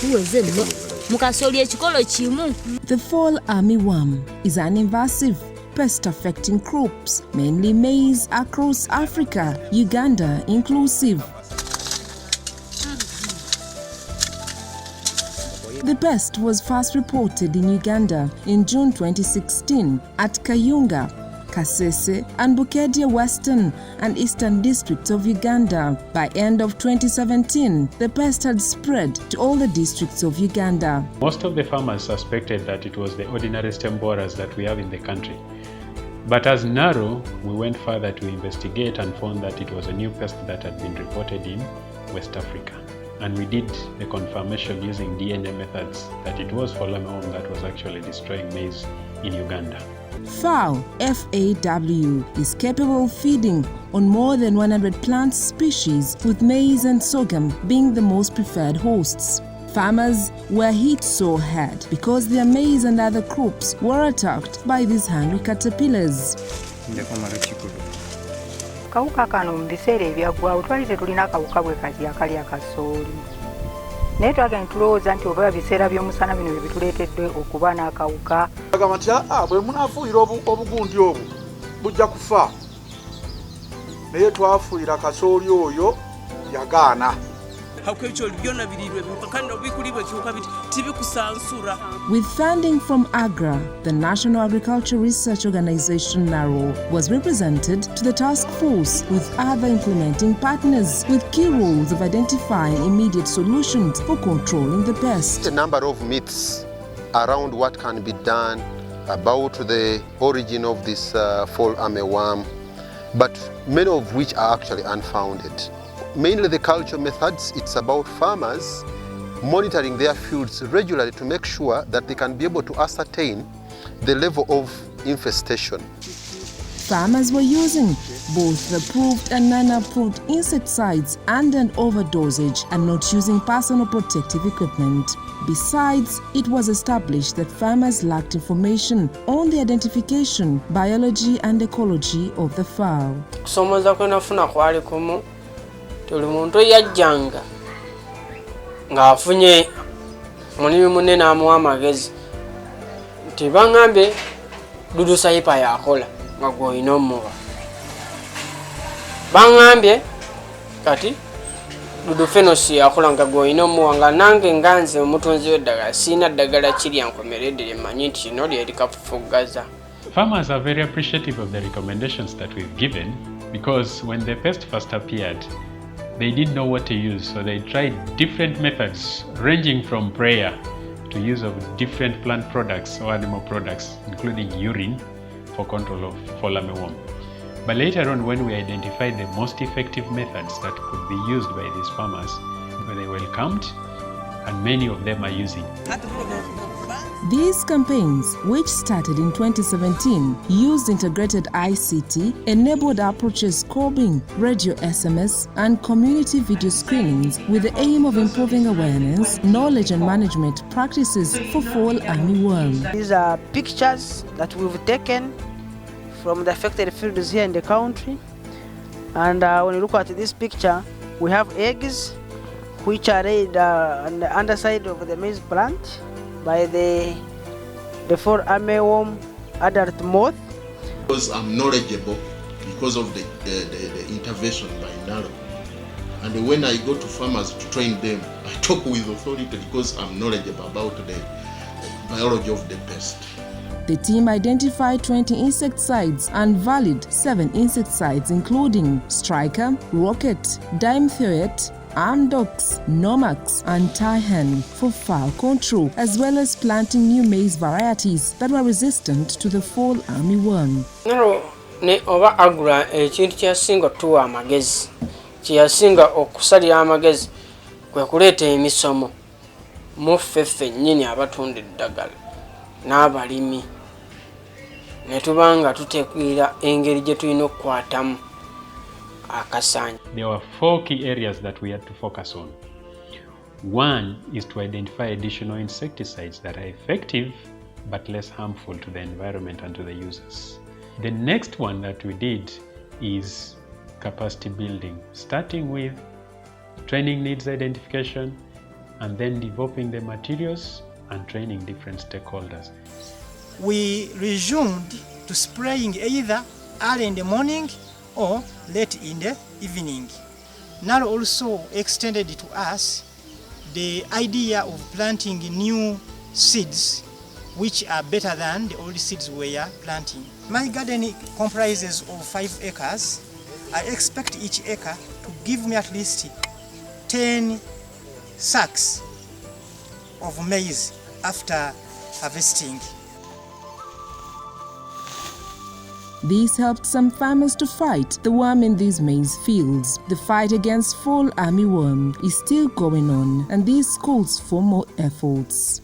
The fall armyworm is an invasive pest affecting crops, mainly maize, across Africa, Uganda inclusive. The pest was first reported in Uganda in June 2016 at Kayunga, Kasese and Bukedya Western and Eastern districts of Uganda. By end of 2017, the pest had spread to all the districts of Uganda. Most of the farmers suspected that it was the ordinary stem borers that we have in the country. But as NARO, we went further to investigate and found that it was a new pest that had been reported in West Africa. And we did the confirmation using DNA methods that it was Armyworm that was actually destroying maize in Uganda. FAW, F-A-W, is capable of feeding on more than 100 plant species, with maize and sorghum being the most preferred hosts. Farmers were hit so hard because their maize and other crops were attacked by these hungry caterpillars. Kawuka kano mu biseera ebyaggwawo twali tetulina kawuka bwe kati akali akasooli. Naye twagenda tulowooza nti oba biseera by'omusana bino bye bituleetedde okuba n'akawuka. Agamba nti bwe munaafuuyira obugundi obwo bujja kufa. Naye twafuuyira kasooli oyo yagaana. With funding from AGRA, the National Agriculture Research Organization NARO was represented to the task force with other implementing partners with key roles of identifying immediate solutions for controlling the pest. A number of myths around what can be done about the origin of this fall armyworm, but many of which are actually unfounded. Mainly the culture methods, it's about farmers monitoring their fields regularly to make sure that they can be able to ascertain the level of infestation. Farmers were using both the approved and non-approved insecticides and an overdosage and not using personal protective equipment. Besides, it was established that farmers lacked information on the identification, biology and ecology of the fowl. Tuli muntu yajjanga ng'afunye mulimi munene amuwa amagezi nti baŋŋambye dudu sayipa yakola nga gw'olina omuba. Baŋŋambye kati dudu fenosi yakola nga gw'olina omuwa, nga nange nganze omutunzi w'eddagala sirina ddagala kiri ankomeredde lyemanyi nti kino lyeri kafufuggaza. Farmers are very appreciative of the recommendations that we've given, because when the pest first appeared, they didn't know what to use, so they tried different methods ranging from prayer to use of different plant products or animal products, including urine, for control of fall armyworm. But later on, when we identified the most effective methods that could be used by these farmers, they welcomed, and many of them are using. These campaigns, which started in 2017, used integrated ICT, enabled approaches scoping, radio SMS, and community video screenings with the aim of improving awareness, knowledge and management practices for fall armyworm. These are pictures that we've taken from the affected fields here in the country. And when you look at this picture, we have eggs which are laid on the underside of the maize plant by the fall armyworm adult moth. Because I'm knowledgeable because of the intervention by NARO. And when I go to farmers to train them, I talk with authority because I'm knowledgeable about the biology of the pest. The team identified 20 insecticides and valid 7 insecticides including Striker, Rocket, Dimethoate, Amdox, Nomax and Tyhen for fowl control, as well as planting new maize varieties that were resistant to the fall armyworm. NARO ne oba agura ekintu kyasinga tuwa amagezi, kyasinga okusalira amagezi kwe kuleeta emisomo mu ffeffe nnyini abatunda eddagala n'abalimi ne tubanga tuteekera engeri gye tulina okukwatamu. There were 4 key areas that we had to focus on. One is to identify additional insecticides that are effective but less harmful to the environment and to the users. The next one that we did is capacity building, starting with training needs identification, and then developing the materials and training different stakeholders. We resumed to spraying either early in the morning or late in the evening. Now also extended to us the idea of planting new seeds which are better than the old seeds we are planting. My garden comprises of 5 acres. I expect each acre to give me at least 10 sacks of maize after harvesting. This helped some farmers to fight the worm in these maize fields. The fight against fall armyworm is still going on, and this calls for more efforts.